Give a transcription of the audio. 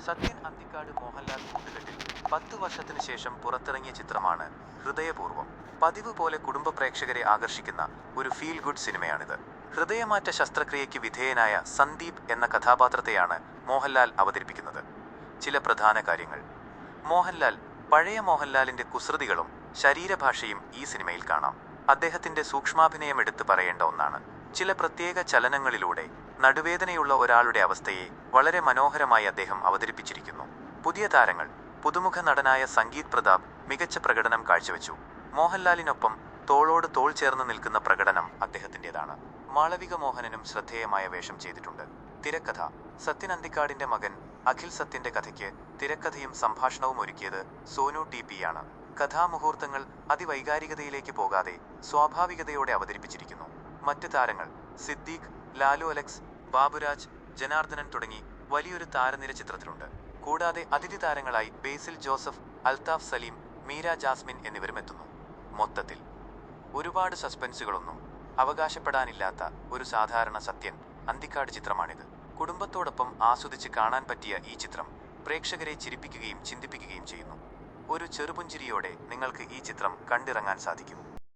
സത്യൻ അന്തിക്കാട് മോഹൻലാൽ കൂട്ടുകെട്ടിൽ 10 വർഷത്തിന് ശേഷം പുറത്തിറങ്ങിയ ചിത്രമാണ് ഹൃദയപൂർവ്വം. പതിവ് പോലെ കുടുംബ പ്രേക്ഷകരെ ആകർഷിക്കുന്ന ഒരു ഫീൽ ഗുഡ് സിനിമയാണിത്. ഹൃദയമാറ്റ ശസ്ത്രക്രിയയ്ക്ക് വിധേയനായ സന്ദീപ് എന്ന കഥാപാത്രത്തെയാണ് മോഹൻലാൽ അവതരിപ്പിക്കുന്നത്. ചില പ്രധാന കാര്യങ്ങൾ. മോഹൻലാൽ പഴയ മോഹൻലാലിന്റെ കുസൃതികളും ശരീരഭാഷയും ഈ സിനിമയിൽ കാണാം. അദ്ദേഹത്തിന്റെ സൂക്ഷ്മാഭിനയം എടുത്തു പറയേണ്ട ഒന്നാണ്. ചില പ്രത്യേക ചലനങ്ങളിലൂടെ നടുവേദനയുള്ള ഒരാളുടെ അവസ്ഥയെ വളരെ മനോഹരമായി അദ്ദേഹം അവതരിപ്പിച്ചിരിക്കുന്നു. പുതിയ താരങ്ങൾ. പുതുമുഖ നടനായ സംഗീത് പ്രതാപ് മികച്ച പ്രകടനം കാഴ്ചവെച്ചു. മോഹൻലാലിനൊപ്പം തോളോട് തോൾ ചേർന്ന് നിൽക്കുന്ന പ്രകടനം അദ്ദേഹത്തിൻ്റെതാണ്. മാളവിക മോഹനനും ശ്രദ്ധേയമായ വേഷം ചെയ്തിട്ടുണ്ട്. തിരക്കഥ. സത്യൻ അന്തിക്കാടിന്റെ മകൻ അഖിൽ സത്യന്റെ കഥയ്ക്ക് തിരക്കഥയും സംഭാഷണവും ഒരുക്കിയത് സോനു ടി പി ആണ്. കഥാമുഹൂർത്തങ്ങൾ അതിവൈകാരികതയിലേക്ക് പോകാതെ സ്വാഭാവികതയോടെ അവതരിപ്പിച്ചിരിക്കുന്നു. മറ്റ് താരങ്ങൾ. സിദ്ദീഖ്, ലാലു അലക്സ്, ബാബുരാജ്, ജനാർദ്ദനൻ തുടങ്ങി വലിയൊരു താരനിര ചിത്രത്തിലുണ്ട്. കൂടാതെ അതിഥി താരങ്ങളായി ബേസിൽ ജോസഫ്, അൽത്താഫ് സലീം, മീര ജാസ്മിൻ എന്നിവരും എത്തുന്നു. മൊത്തത്തിൽ ഒരുപാട് സസ്പെൻസുകളൊന്നും അവകാശപ്പെടാനില്ലാത്ത ഒരു സാധാരണ സത്യൻ അന്തിക്കാട് ചിത്രമാണിത്. കുടുംബത്തോടൊപ്പം ആസ്വദിച്ച് കാണാൻ പറ്റിയ ഈ ചിത്രം പ്രേക്ഷകരെ ചിരിപ്പിക്കുകയും ചിന്തിപ്പിക്കുകയും ചെയ്യുന്നു. ഒരു ചെറുപുഞ്ചിരിയോടെ നിങ്ങൾക്ക് ഈ ചിത്രം കണ്ടിറങ്ങാൻ സാധിക്കും.